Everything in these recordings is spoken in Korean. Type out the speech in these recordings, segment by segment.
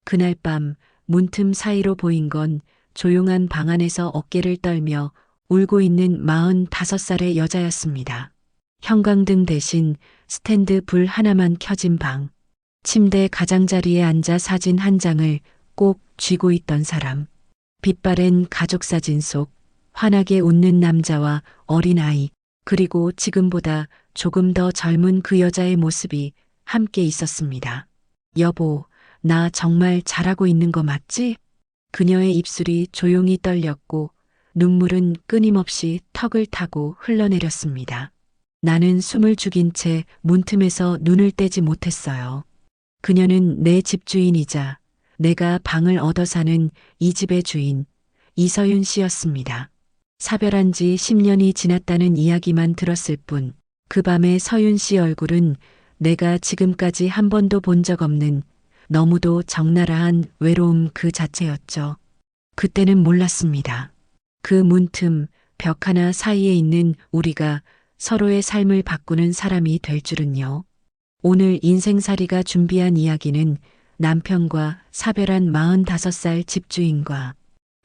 그날 밤 문틈 사이로 보인 건 조용한 방 안에서 어깨를 떨며 울고 있는 45살의 여자였습니다. 형광등 대신 스탠드 불 하나만 켜진 방. 침대 가장자리에 앉아 사진 한 장을 꼭 쥐고 있던 사람. 빛바랜 가족사진 속 환하게 웃는 남자와 어린아이, 그리고 지금보다 조금 더 젊은 그 여자의 모습이 함께 있었습니다. 여보, 나 정말 잘하고 있는 거 맞지? 그녀의 입술이 조용히 떨렸고 눈물은 끊임없이 턱을 타고 흘러내렸습니다. 나는 숨을 죽인 채 문틈에서 눈을 떼지 못했어요. 그녀는 내 집주인이자 내가 방을 얻어 사는 이 집의 주인, 이서윤 씨였습니다. 사별한 지 10년이 지났다는 이야기만 들었을 뿐, 그 밤의 서윤 씨 얼굴은 내가 지금까지 한 번도 본 적 없는 너무도 적나라한 외로움 그 자체였죠. 그때는 몰랐습니다. 그 문틈 벽 하나 사이에 있는 우리가 서로의 삶을 바꾸는 사람이 될 줄은요. 오늘 인생살이가 준비한 이야기는 남편과 사별한 45살 집주인과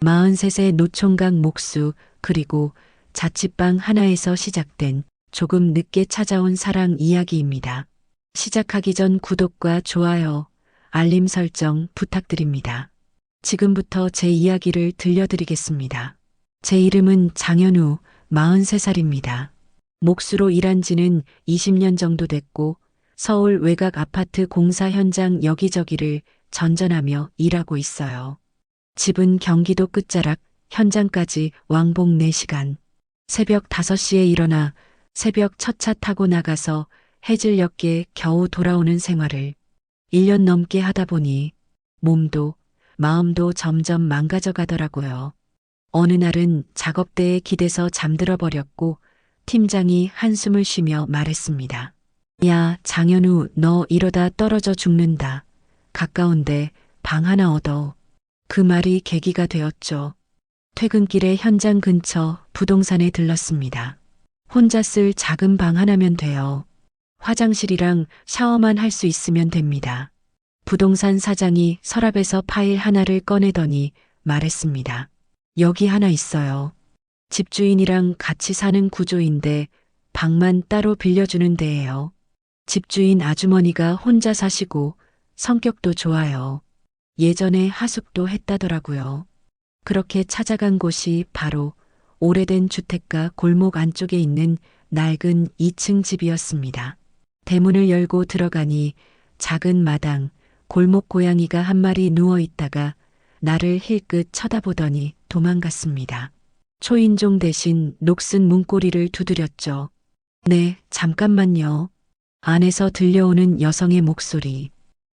43세 노총각 목수, 그리고 자취방 하나에서 시작된 조금 늦게 찾아온 사랑 이야기입니다. 시작하기 전 구독과 좋아요, 알림 설정 부탁드립니다. 지금부터 제 이야기를 들려드리겠습니다. 제 이름은 장현우, 43살입니다. 목수로 일한 지는 20년 정도 됐고 서울 외곽 아파트 공사 현장 여기저기를 전전하며 일하고 있어요. 집은 경기도 끝자락, 현장까지 왕복 4시간. 새벽 5시에 일어나 새벽 첫 차 타고 나가서 해질녘에 겨우 돌아오는 생활을 1년 넘게 하다 보니 몸도 마음도 점점 망가져 가더라고요. 어느 날은 작업대에 기대서 잠들어 버렸고 팀장이 한숨을 쉬며 말했습니다. 야, 장현우, 너 이러다 떨어져 죽는다. 가까운데 방 하나 얻어. 그 말이 계기가 되었죠. 퇴근길에 현장 근처 부동산에 들렀습니다. 혼자 쓸 작은 방 하나면 돼요. 화장실이랑 샤워만 할 수 있으면 됩니다. 부동산 사장이 서랍에서 파일 하나를 꺼내더니 말했습니다. 여기 하나 있어요. 집주인이랑 같이 사는 구조인데 방만 따로 빌려주는 데예요. 집주인 아주머니가 혼자 사시고 성격도 좋아요. 예전에 하숙도 했다더라고요. 그렇게 찾아간 곳이 바로 오래된 주택가 골목 안쪽에 있는 낡은 2층 집이었습니다. 대문을 열고 들어가니 작은 마당, 골목 고양이가 한 마리 누워 있다가 나를 힐끗 쳐다보더니 도망갔습니다. 초인종 대신 녹슨 문고리를 두드렸죠. 네, 잠깐만요. 안에서 들려오는 여성의 목소리.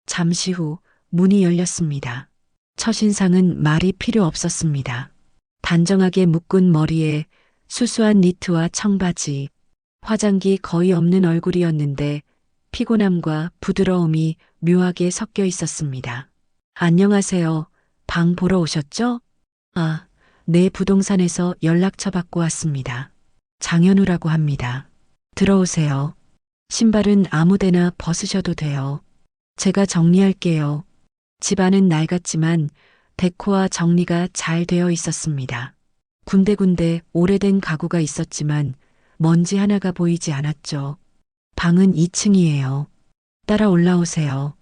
잠시 후 문이 열렸습니다. 첫인상은 말이 필요 없었습니다. 단정하게 묶은 머리에 수수한 니트와 청바지, 화장기 거의 없는 얼굴이었는데 피곤함과 부드러움이 묘하게 섞여 있었습니다. 안녕하세요. 방 보러 오셨죠? 아, 네, 부동산에서 연락처 받고 왔습니다. 장현우라고 합니다. 들어오세요. 신발은 아무데나 벗으셔도 돼요. 제가 정리할게요. 집안은 낡았지만 데코와 정리가 잘 되어 있었습니다. 군데군데 오래된 가구가 있었지만 먼지 하나가 보이지 않았죠. 방은 2층이에요. 따라 올라오세요.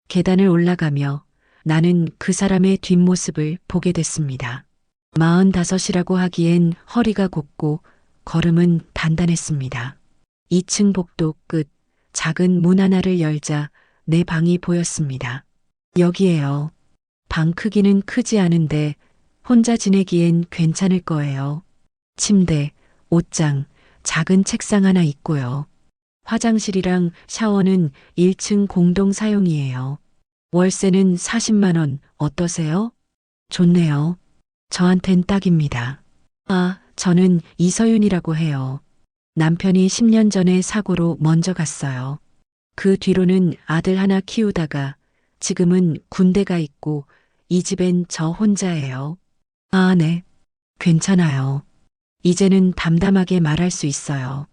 계단을 올라가며 나는 그 사람의 뒷모습을 보게 됐습니다. 45이라고 하기엔 허리가 곱고 걸음은 단단했습니다. 2층 복도 끝 작은 문 하나를 열자 내 방이 보였습니다. 여기에요. 방 크기는 크지 않은데 혼자 지내기엔 괜찮을 거예요. 침대, 옷장, 작은 책상 하나 있고요. 화장실이랑 샤워는 1층 공동 사용이에요. 월세는 40만 원 어떠세요? 좋네요. 저한텐 딱입니다. 아, 저는 이서윤이라고 해요. 남편이 10년 전에 사고로 먼저 갔어요. 그 뒤로는 아들 하나 키우다가 지금은 군대 가 있고 이 집엔 저 혼자예요. 아, 네. 괜찮아요. 이제는 담담하게 말할 수 있어요.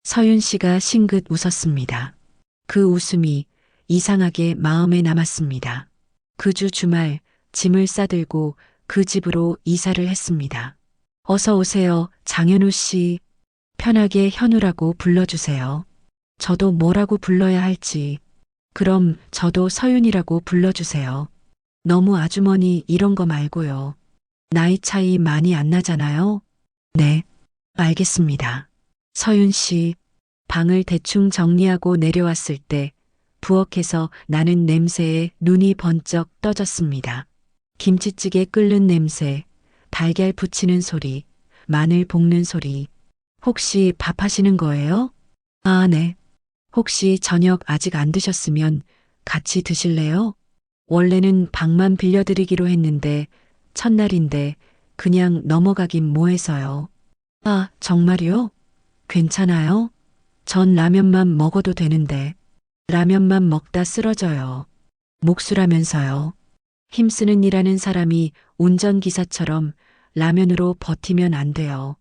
서윤 씨가 싱긋 웃었습니다. 그 웃음이 이상하게 마음에 남았습니다. 그 주 주말 짐을 싸들고 그 집으로 이사를 했습니다. 어서 오세요, 장현우 씨. 편하게 현우라고 불러주세요. 저도 뭐라고 불러야 할지. 그럼 저도 서윤이라고 불러주세요. 너무 아주머니 이런 거 말고요. 나이 차이 많이 안 나잖아요. 네, 알겠습니다. 서윤 씨, 방을 대충 정리하고 내려왔을 때 부엌에서 나는 냄새에 눈이 번쩍 떠졌습니다. 김치찌개 끓는 냄새, 달걀 부치는 소리, 마늘 볶는 소리. 혹시 밥 하시는 거예요? 아, 네. 혹시 저녁 아직 안 드셨으면 같이 드실래요? 원래는 방만 빌려드리기로 했는데 첫날인데 그냥 넘어가긴 뭐해서요. 아, 정말요? 괜찮아요? 전 라면만 먹어도 되는데 라면만 먹다 쓰러져요. 목수라면서요. 힘쓰는 일하는 사람이 운전기사처럼 라면으로 버티면 안 돼요.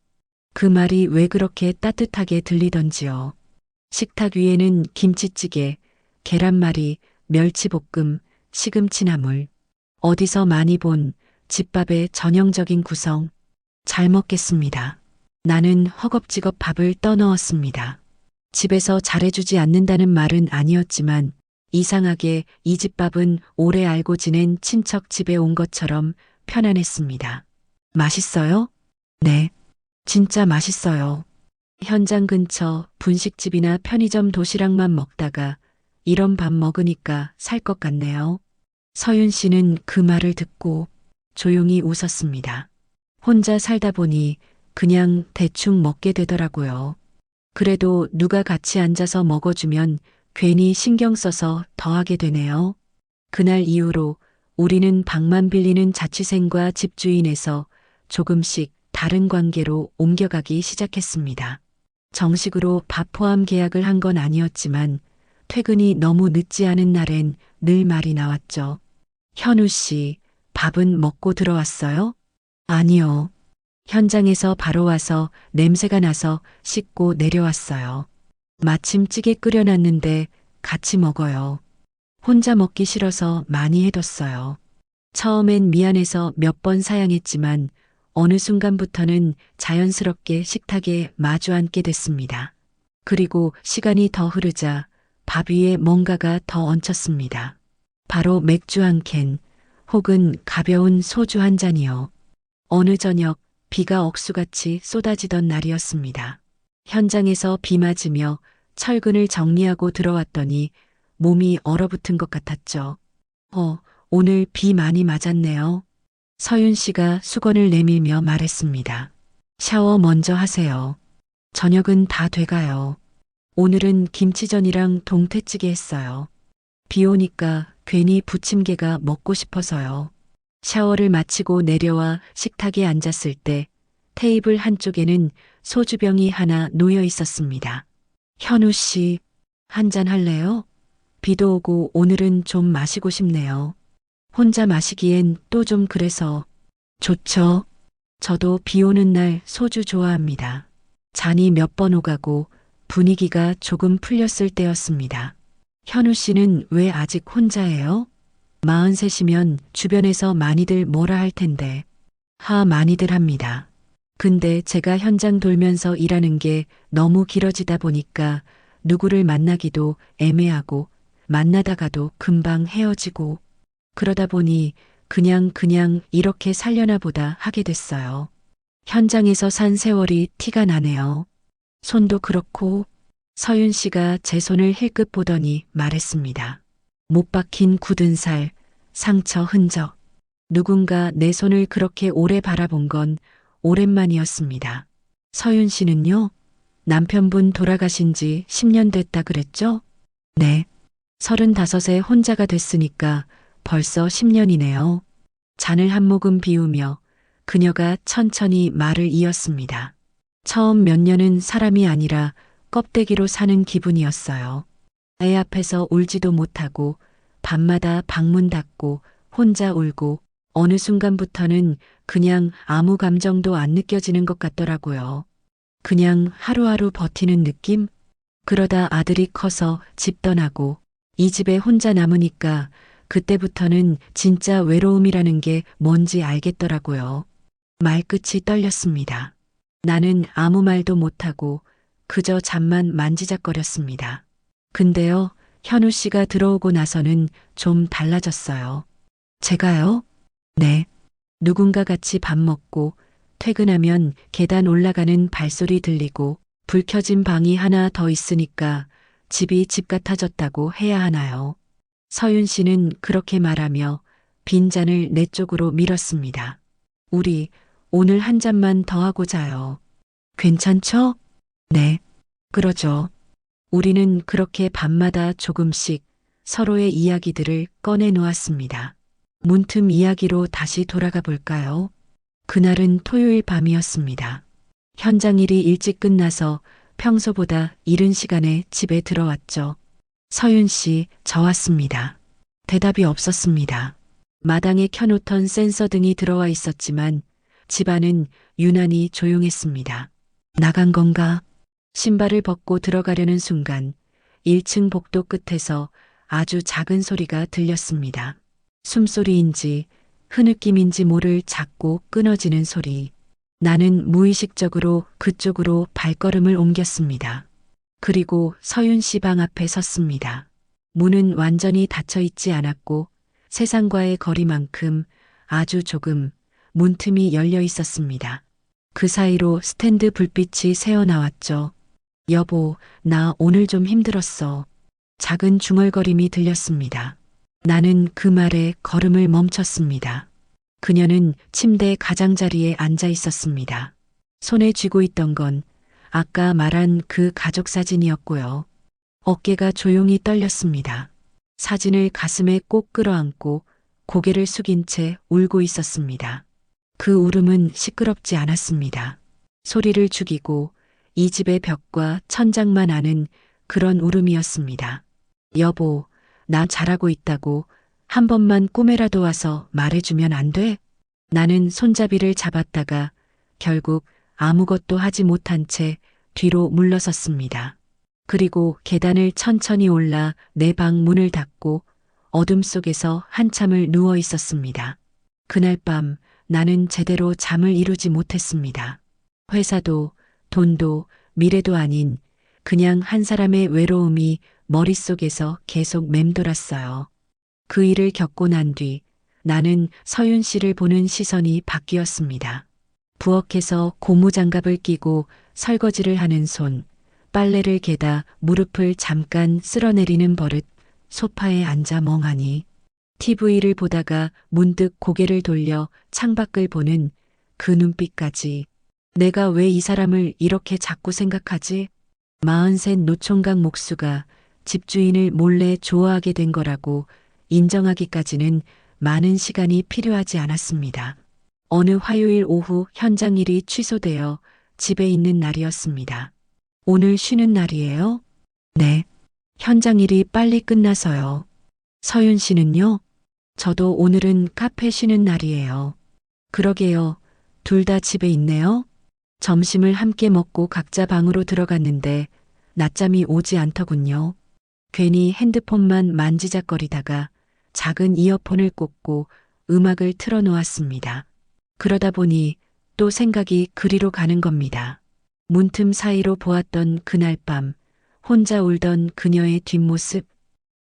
그 말이 왜 그렇게 따뜻하게 들리던지요. 식탁 위에는 김치찌개, 계란말이, 멸치볶음, 시금치나물. 어디서 많이 본 집밥의 전형적인 구성. 잘 먹겠습니다. 나는 허겁지겁 밥을 떠넣었습니다. 집에서 잘해주지 않는다는 말은 아니었지만 이상하게 이 집밥은 오래 알고 지낸 친척 집에 온 것처럼 편안했습니다. 맛있어요? 네, 진짜 맛있어요. 현장 근처 분식집이나 편의점 도시락만 먹다가 이런 밥 먹으니까 살 것 같네요. 서윤 씨는 그 말을 듣고 조용히 웃었습니다. 혼자 살다 보니 그냥 대충 먹게 되더라고요. 그래도 누가 같이 앉아서 먹어주면 괜히 신경 써서 더 하게 되네요. 그날 이후로 우리는 방만 빌리는 자취생과 집주인에서 조금씩 다른 관계로 옮겨가기 시작했습니다. 정식으로 밥 포함 계약을 한 건 아니었지만 퇴근이 너무 늦지 않은 날엔 늘 말이 나왔죠. 현우 씨, 밥은 먹고 들어왔어요? 아니요. 현장에서 바로 와서 냄새가 나서 씻고 내려왔어요. 마침 찌개 끓여놨는데 같이 먹어요. 혼자 먹기 싫어서 많이 해뒀어요. 처음엔 미안해서 몇 번 사양했지만 어느 순간부터는 자연스럽게 식탁에 마주 앉게 됐습니다. 그리고 시간이 더 흐르자 밥 위에 뭔가가 더 얹혔습니다. 바로 맥주 한 캔, 혹은 가벼운 소주 한 잔이요. 어느 저녁 비가 억수같이 쏟아지던 날이었습니다. 현장에서 비 맞으며 철근을 정리하고 들어왔더니 몸이 얼어붙은 것 같았죠. 오늘 비 많이 맞았네요. 서윤 씨가 수건을 내밀며 말했습니다. 샤워 먼저 하세요. 저녁은 다 돼가요. 오늘은 김치전이랑 동태찌개 했어요. 비 오니까 괜히 부침개가 먹고 싶어서요. 샤워를 마치고 내려와 식탁에 앉았을 때 테이블 한쪽에는 소주병이 하나 놓여 있었습니다. 현우 씨, 한잔 할래요? 비도 오고 오늘은 좀 마시고 싶네요. 혼자 마시기엔 또 좀 그래서. 좋죠. 저도 비 오는 날 소주 좋아합니다. 잔이 몇 번 오가고 분위기가 조금 풀렸을 때였습니다. 현우 씨는 왜 아직 혼자예요? 43이면 주변에서 많이들 뭐라 할 텐데. 많이들 합니다. 근데 제가 현장 돌면서 일하는 게 너무 길어지다 보니까 누구를 만나기도 애매하고 만나다가도 금방 헤어지고 그러다 보니 그냥 이렇게 살려나 보다 하게 됐어요. 현장에서 산 세월이 티가 나네요. 손도 그렇고. 서윤 씨가 제 손을 힐끗 보더니 말했습니다. 못 박힌 굳은 살, 상처 흔적. 누군가 내 손을 그렇게 오래 바라본 건 오랜만이었습니다. 서윤 씨는요? 남편분 돌아가신 지 10년 됐다 그랬죠? 네. 35에 혼자가 됐으니까 벌써 10년이네요. 잔을 한 모금 비우며 그녀가 천천히 말을 이었습니다. 처음 몇 년은 사람이 아니라 껍데기로 사는 기분이었어요. 애 앞에서 울지도 못하고 밤마다 방문 닫고 혼자 울고 어느 순간부터는 그냥 아무 감정도 안 느껴지는 것 같더라고요. 그냥 하루하루 버티는 느낌? 그러다 아들이 커서 집 떠나고 이 집에 혼자 남으니까 그때부터는 진짜 외로움이라는 게 뭔지 알겠더라고요. 말끝이 떨렸습니다. 나는 아무 말도 못하고 그저 잠만 만지작거렸습니다. 근데요, 현우 씨가 들어오고 나서는 좀 달라졌어요. 제가요? 네. 누군가 같이 밥 먹고 퇴근하면 계단 올라가는 발소리 들리고 불 켜진 방이 하나 더 있으니까 집이 집 같아졌다고 해야 하나요? 서윤 씨는 그렇게 말하며 빈잔을 내 쪽으로 밀었습니다. 우리 오늘 한 잔만 더 하고 자요. 괜찮죠? 네. 그러죠. 우리는 그렇게 밤마다 조금씩 서로의 이야기들을 꺼내 놓았습니다. 문틈 이야기로 다시 돌아가 볼까요? 그날은 토요일 밤이었습니다. 현장 일이 일찍 끝나서 평소보다 이른 시간에 집에 들어왔죠. 서윤 씨, 저 왔습니다. 대답이 없었습니다. 마당에 켜놓던 센서 등이 들어와 있었지만 집안은 유난히 조용했습니다. 나간 건가? 신발을 벗고 들어가려는 순간 1층 복도 끝에서 아주 작은 소리가 들렸습니다. 숨소리인지 흐느낌인지 모를 작고 끊어지는 소리. 나는 무의식적으로 그쪽으로 발걸음을 옮겼습니다. 그리고 서윤 씨 방 앞에 섰습니다. 문은 완전히 닫혀 있지 않았고 세상과의 거리만큼 아주 조금 문틈이 열려 있었습니다. 그 사이로 스탠드 불빛이 새어나왔죠. 여보, 나 오늘 좀 힘들었어. 작은 중얼거림이 들렸습니다. 나는 그 말에 걸음을 멈췄습니다. 그녀는 침대 가장자리에 앉아 있었습니다. 손에 쥐고 있던 건 아까 말한 그 가족 사진이었고요. 어깨가 조용히 떨렸습니다. 사진을 가슴에 꼭 끌어안고 고개를 숙인 채 울고 있었습니다. 그 울음은 시끄럽지 않았습니다. 소리를 죽이고 이 집의 벽과 천장만 아는 그런 울음이었습니다. 여보, 나 잘하고 있다고 한 번만 꿈에라도 와서 말해주면 안 돼? 나는 손잡이를 잡았다가 결국 아무것도 하지 못한 채 뒤로 물러섰습니다. 그리고 계단을 천천히 올라 내 방 문을 닫고 어둠 속에서 한참을 누워 있었습니다. 그날 밤 나는 제대로 잠을 이루지 못했습니다. 회사도 돈도 미래도 아닌 그냥 한 사람의 외로움이 머릿속에서 계속 맴돌았어요. 그 일을 겪고 난 뒤 나는 서윤 씨를 보는 시선이 바뀌었습니다. 부엌에서 고무장갑을 끼고 설거지를 하는 손, 빨래를 개다 무릎을 잠깐 쓸어내리는 버릇, 소파에 앉아 멍하니 TV를 보다가 문득 고개를 돌려 창밖을 보는 그 눈빛까지. 내가 왜 이 사람을 이렇게 자꾸 생각하지? 43 노총각 목수가 집주인을 몰래 좋아하게 된 거라고 인정하기까지는 많은 시간이 필요하지 않았습니다. 어느 화요일 오후 현장 일이 취소되어 집에 있는 날이었습니다. 오늘 쉬는 날이에요? 네. 현장 일이 빨리 끝나서요. 서윤 씨는요? 저도 오늘은 카페 쉬는 날이에요. 그러게요. 둘 다 집에 있네요. 점심을 함께 먹고 각자 방으로 들어갔는데 낮잠이 오지 않더군요. 괜히 핸드폰만 만지작거리다가 작은 이어폰을 꽂고 음악을 틀어놓았습니다. 그러다 보니 또 생각이 그리로 가는 겁니다. 문틈 사이로 보았던 그날 밤 혼자 울던 그녀의 뒷모습.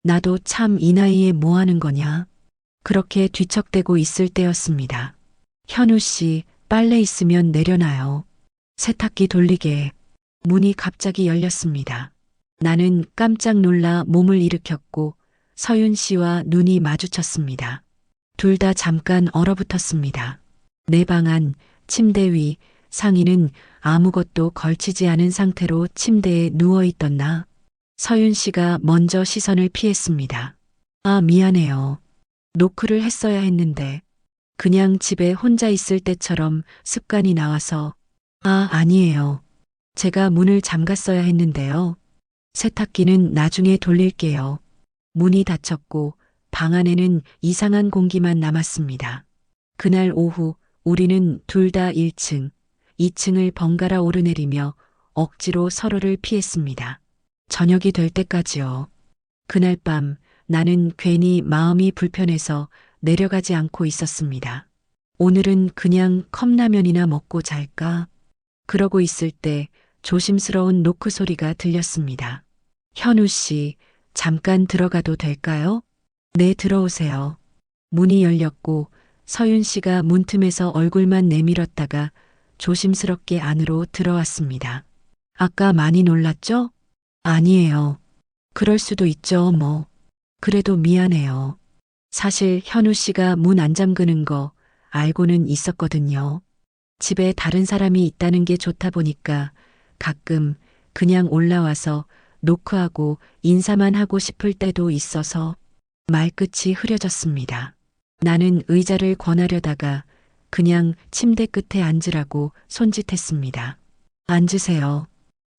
나도 참 이 나이에 뭐 하는 거냐. 그렇게 뒤척대고 있을 때였습니다. 현우 씨, 빨래 있으면 내려놔요. 세탁기 돌리게. 문이 갑자기 열렸습니다. 나는 깜짝 놀라 몸을 일으켰고 서윤 씨와 눈이 마주쳤습니다. 둘 다 잠깐 얼어붙었습니다. 내 방 안, 침대 위, 상의는 아무것도 걸치지 않은 상태로 침대에 누워있던 나. 서윤 씨가 먼저 시선을 피했습니다. 아, 미안해요. 노크를 했어야 했는데 그냥 집에 혼자 있을 때처럼 습관이 나와서. 아, 아니에요. 제가 문을 잠갔어야 했는데요. 세탁기는 나중에 돌릴게요. 문이 닫혔고 방 안에는 이상한 공기만 남았습니다. 그날 오후 우리는 둘 다 1층, 2층을 번갈아 오르내리며 억지로 서로를 피했습니다. 저녁이 될 때까지요. 그날 밤 나는 괜히 마음이 불편해서 내려가지 않고 있었습니다. 오늘은 그냥 컵라면이나 먹고 잘까? 그러고 있을 때 조심스러운 노크 소리가 들렸습니다. 현우 씨, 잠깐 들어가도 될까요? 네, 들어오세요. 문이 열렸고 서윤 씨가 문틈에서 얼굴만 내밀었다가 조심스럽게 안으로 들어왔습니다. 아까 많이 놀랐죠? 아니에요. 그럴 수도 있죠, 뭐. 그래도 미안해요. 사실 현우 씨가 문 안 잠그는 거 알고는 있었거든요. 집에 다른 사람이 있다는 게 좋다 보니까 가끔 그냥 올라와서 노크하고 인사만 하고 싶을 때도 있어서 말끝이 흐려졌습니다. 나는 의자를 권하려다가 그냥 침대 끝에 앉으라고 손짓했습니다. 앉으세요.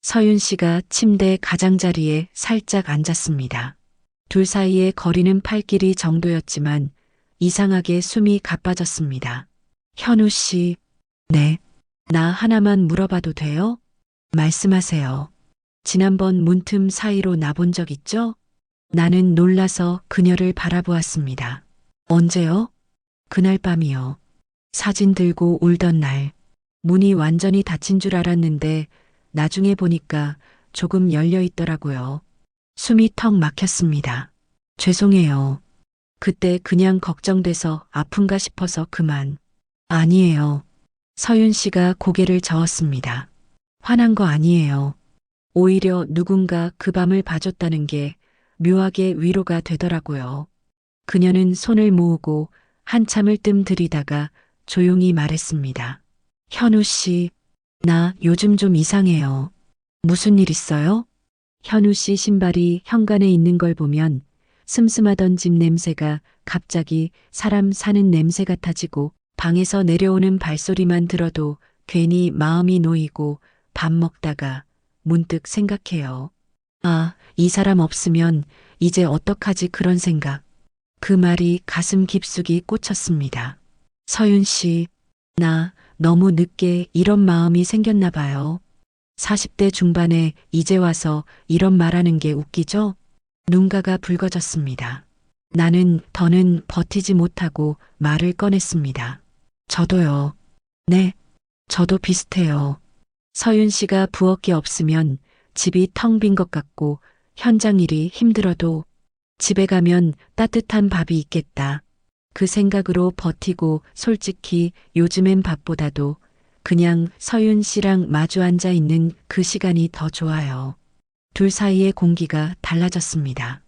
서윤 씨가 침대 가장자리에 살짝 앉았습니다. 둘 사이의 거리는 팔길이 정도였지만 이상하게 숨이 가빠졌습니다. 현우 씨, 네. 나 하나만 물어봐도 돼요? 말씀하세요. 지난번 문틈 사이로 나본 적 있죠? 나는 놀라서 그녀를 바라보았습니다. 언제요? 그날 밤이요. 사진 들고 울던 날. 문이 완전히 닫힌 줄 알았는데 나중에 보니까 조금 열려 있더라고요. 숨이 턱 막혔습니다. 죄송해요. 그때 그냥 걱정돼서 아픈가 싶어서 그만. 아니에요. 서윤 씨가 고개를 저었습니다. 화난 거 아니에요. 오히려 누군가 그 밤을 봐줬다는 게 묘하게 위로가 되더라고요. 그녀는 손을 모으고 한참을 뜸들이다가 조용히 말했습니다. 현우 씨, 나 요즘 좀 이상해요. 무슨 일 있어요? 현우 씨 신발이 현관에 있는 걸 보면 슴슴하던 집 냄새가 갑자기 사람 사는 냄새 같아지고 방에서 내려오는 발소리만 들어도 괜히 마음이 놓이고 밥 먹다가 문득 생각해요. 아, 이 사람 없으면 이제 어떡하지 그런 생각. 그 말이 가슴 깊숙이 꽂혔습니다. 서윤 씨, 나 너무 늦게 이런 마음이 생겼나 봐요. 40대 중반에 이제 와서 이런 말하는 게 웃기죠? 눈가가 붉어졌습니다. 나는 더는 버티지 못하고 말을 꺼냈습니다. 저도요. 네, 저도 비슷해요. 서윤 씨가 부엌 게 없으면 집이 텅 빈 것 같고 현장 일이 힘들어도 집에 가면 따뜻한 밥이 있겠다. 그 생각으로 버티고 솔직히 요즘엔 밥보다도 그냥 서윤 씨랑 마주 앉아 있는 그 시간이 더 좋아요. 둘 사이의 공기가 달라졌습니다.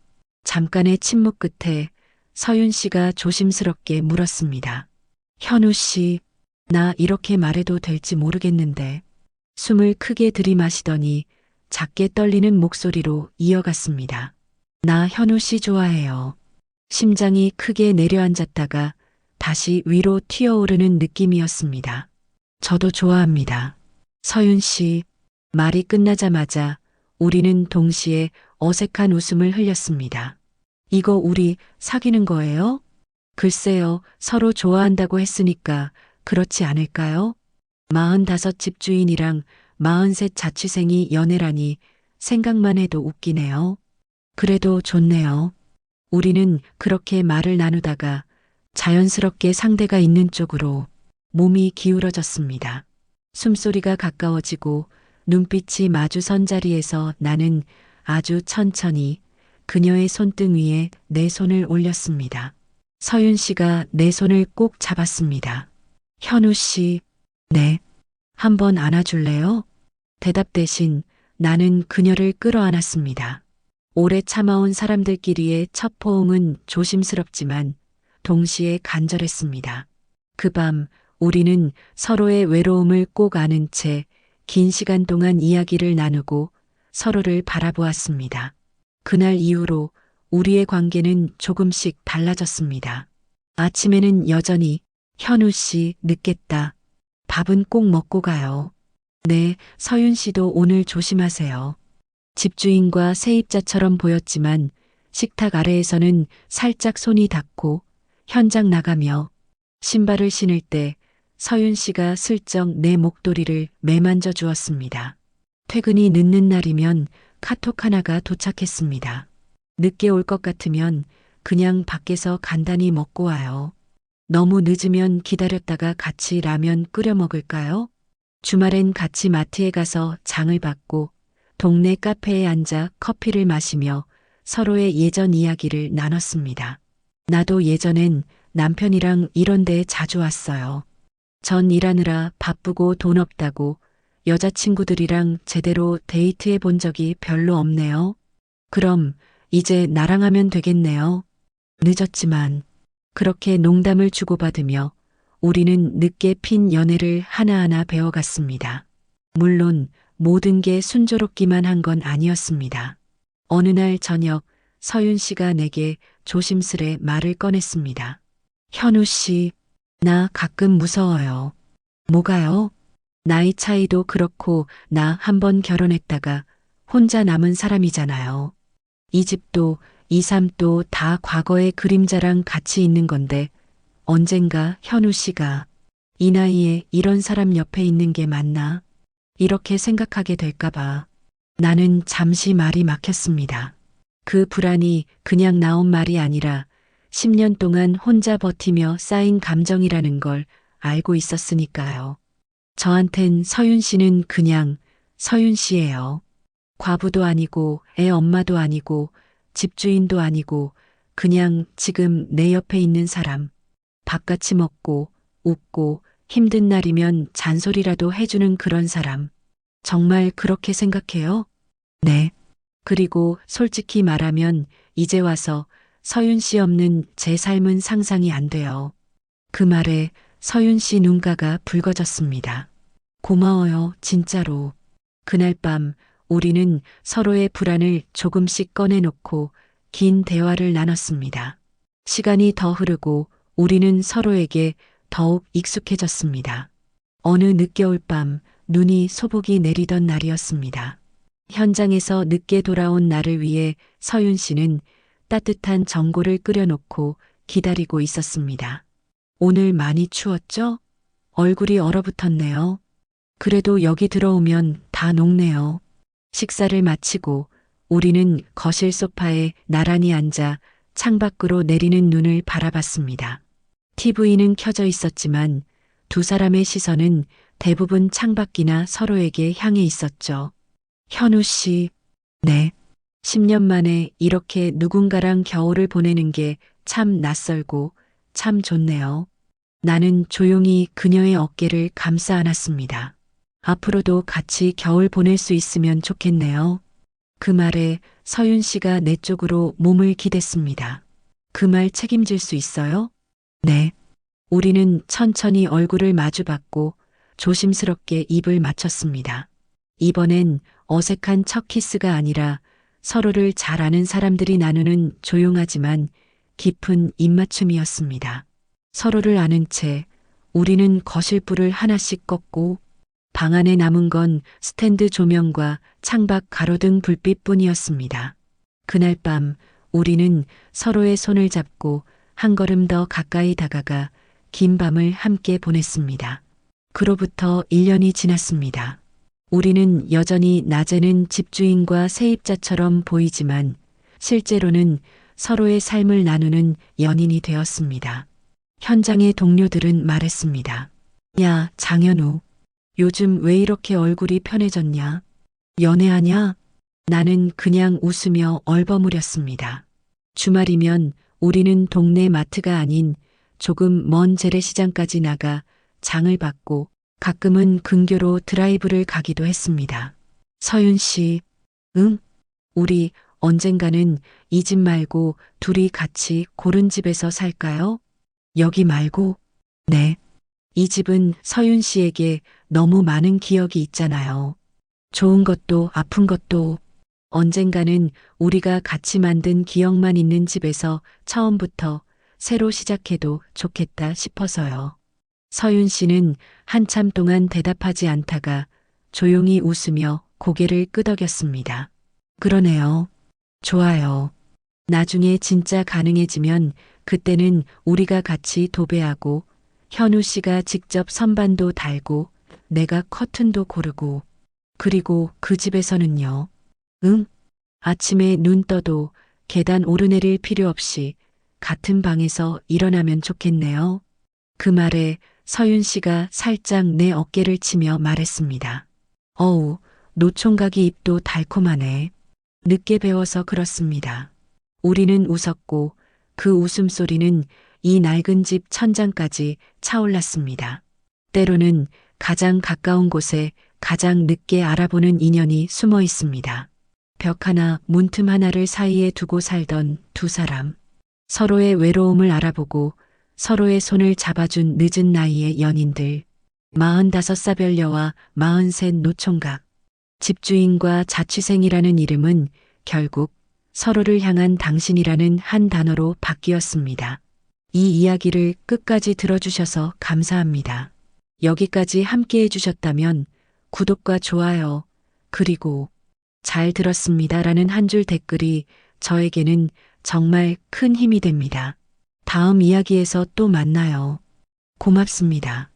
잠깐의 침묵 끝에 서윤 씨가 조심스럽게 물었습니다. 현우 씨, 나 이렇게 말해도 될지 모르겠는데 숨을 크게 들이마시더니 작게 떨리는 목소리로 이어갔습니다. 나 현우 씨 좋아해요. 심장이 크게 내려앉았다가 다시 위로 튀어오르는 느낌이었습니다. 저도 좋아합니다. 서윤 씨, 말이 끝나자마자 우리는 동시에 어색한 웃음을 흘렸습니다. 이거 우리 사귀는 거예요? 글쎄요, 서로 좋아한다고 했으니까 그렇지 않을까요? 45 집주인이랑 43 자취생이 연애라니 생각만 해도 웃기네요. 그래도 좋네요. 우리는 그렇게 말을 나누다가 자연스럽게 상대가 있는 쪽으로 몸이 기울어졌습니다. 숨소리가 가까워지고 눈빛이 마주선 자리에서 나는 아주 천천히 그녀의 손등 위에 내 손을 올렸습니다. 서윤 씨가 내 손을 꼭 잡았습니다. 현우 씨, 네. 한번 안아줄래요? 대답 대신 나는 그녀를 끌어안았습니다. 오래 참아온 사람들끼리의 첫 포옹은 조심스럽지만 동시에 간절했습니다. 그 밤 우리는 서로의 외로움을 꼭 아는 채 긴 시간 동안 이야기를 나누고 서로를 바라보았습니다. 그날 이후로 우리의 관계는 조금씩 달라졌습니다. 아침에는 여전히 현우 씨 늦겠다. 밥은 꼭 먹고 가요. 네, 서윤 씨도 오늘 조심하세요. 집주인과 세입자처럼 보였지만 식탁 아래에서는 살짝 손이 닿고 현장 나가며 신발을 신을 때 서윤 씨가 슬쩍 내 목도리를 매만져 주었습니다. 퇴근이 늦는 날이면 카톡 하나가 도착했습니다. 늦게 올 것 같으면 그냥 밖에서 간단히 먹고 와요. 너무 늦으면 기다렸다가 같이 라면 끓여 먹을까요? 주말엔 같이 마트에 가서 장을 받고 동네 카페에 앉아 커피를 마시며 서로의 예전 이야기를 나눴습니다. 나도 예전엔 남편이랑 이런 데 자주 왔어요. 전 일하느라 바쁘고 돈 없다고 여자친구들이랑 제대로 데이트해 본 적이 별로 없네요. 그럼 이제 나랑 하면 되겠네요. 늦었지만 그렇게 농담을 주고받으며 우리는 늦게 핀 연애를 하나하나 배워갔습니다. 물론 모든 게 순조롭기만 한 건 아니었습니다. 어느 날 저녁 서윤 씨가 내게 조심스레 말을 꺼냈습니다. 현우 씨, 나 가끔 무서워요. 뭐가요? 나이 차이도 그렇고 나 한 번 결혼했다가 혼자 남은 사람이잖아요. 이 집도 이 삶도 다 과거의 그림자랑 같이 있는 건데 언젠가 현우 씨가 이 나이에 이런 사람 옆에 있는 게 맞나? 이렇게 생각하게 될까봐 나는 잠시 말이 막혔습니다. 그 불안이 그냥 나온 말이 아니라 10년 동안 혼자 버티며 쌓인 감정이라는 걸 알고 있었으니까요. 저한텐 서윤 씨는 그냥 서윤 씨예요. 과부도 아니고 애 엄마도 아니고 집주인도 아니고 그냥 지금 내 옆에 있는 사람. 밥같이 먹고 웃고 힘든 날이면 잔소리라도 해주는 그런 사람. 정말 그렇게 생각해요? 네. 그리고 솔직히 말하면 이제 와서 서윤 씨 없는 제 삶은 상상이 안 돼요. 그 말에 서윤 씨 눈가가 붉어졌습니다. 고마워요, 진짜로. 그날 밤 우리는 서로의 불안을 조금씩 꺼내놓고 긴 대화를 나눴습니다. 시간이 더 흐르고 우리는 서로에게 더욱 익숙해졌습니다. 어느 늦겨울 밤 눈이 소복이 내리던 날이었습니다. 현장에서 늦게 돌아온 나를 위해 서윤 씨는 따뜻한 전골을 끓여놓고 기다리고 있었습니다. 오늘 많이 추웠죠? 얼굴이 얼어붙었네요. 그래도 여기 들어오면 다 녹네요. 식사를 마치고 우리는 거실 소파에 나란히 앉아 창밖으로 내리는 눈을 바라봤습니다. TV는 켜져 있었지만 두 사람의 시선은 대부분 창밖이나 서로에게 향해 있었죠. 현우 씨, 네. 10년 만에 이렇게 누군가랑 겨울을 보내는 게 참 낯설고 참 좋네요. 나는 조용히 그녀의 어깨를 감싸 안았습니다. 앞으로도 같이 겨울 보낼 수 있으면 좋겠네요. 그 말에 서윤 씨가 내 쪽으로 몸을 기댔습니다. 그 말 책임질 수 있어요? 네. 우리는 천천히 얼굴을 마주봤고 조심스럽게 입을 맞췄습니다. 이번엔 어색한 첫 키스가 아니라 서로를 잘 아는 사람들이 나누는 조용하지만 깊은 입맞춤이었습니다. 서로를 아는 채 우리는 거실불을 하나씩 껐고 방 안에 남은 건 스탠드 조명과 창밖 가로등 불빛뿐이었습니다. 그날 밤 우리는 서로의 손을 잡고 한 걸음 더 가까이 다가가 긴 밤을 함께 보냈습니다. 그로부터 1년이 지났습니다. 우리는 여전히 낮에는 집주인과 세입자처럼 보이지만 실제로는 서로의 삶을 나누는 연인이 되었습니다. 현장의 동료들은 말했습니다. 야, 장현우. 요즘 왜 이렇게 얼굴이 편해졌냐? 연애하냐? 나는 그냥 웃으며 얼버무렸습니다. 주말이면 우리는 동네 마트가 아닌 조금 먼 재래시장까지 나가 장을 받고 가끔은 근교로 드라이브를 가기도 했습니다. 서윤 씨, 응? 우리 언젠가는 이 집 말고 둘이 같이 고른 집에서 살까요? 여기 말고? 네. 이 집은 서윤 씨에게 너무 많은 기억이 있잖아요. 좋은 것도 아픈 것도 언젠가는 우리가 같이 만든 기억만 있는 집에서 처음부터 새로 시작해도 좋겠다 싶어서요. 서윤 씨는 한참 동안 대답하지 않다가 조용히 웃으며 고개를 끄덕였습니다. 그러네요. 좋아요. 나중에 진짜 가능해지면 그때는 우리가 같이 도배하고 현우 씨가 직접 선반도 달고 내가 커튼도 고르고 그리고 그 집에서는요. 응? 아침에 눈 떠도 계단 오르내릴 필요 없이 같은 방에서 일어나면 좋겠네요. 그 말에 서윤 씨가 살짝 내 어깨를 치며 말했습니다. 어우, 노총각이 입도 달콤하네. 늦게 배워서 그렇습니다. 우리는 웃었고 그 웃음소리는 이 낡은 집 천장까지 차올랐습니다. 때로는 가장 가까운 곳에 가장 늦게 알아보는 인연이 숨어 있습니다. 벽 하나, 문틈 하나를 사이에 두고 살던 두 사람. 서로의 외로움을 알아보고 서로의 손을 잡아준 늦은 나이의 연인들. 45사별녀와 43 노총각. 집주인과 자취생이라는 이름은 결국 서로를 향한 당신이라는 한 단어로 바뀌었습니다. 이 이야기를 끝까지 들어주셔서 감사합니다. 여기까지 함께 해주셨다면 구독과 좋아요, 그리고 잘 들었습니다라는 한 줄 댓글이 저에게는 정말 큰 힘이 됩니다. 다음 이야기에서 또 만나요. 고맙습니다.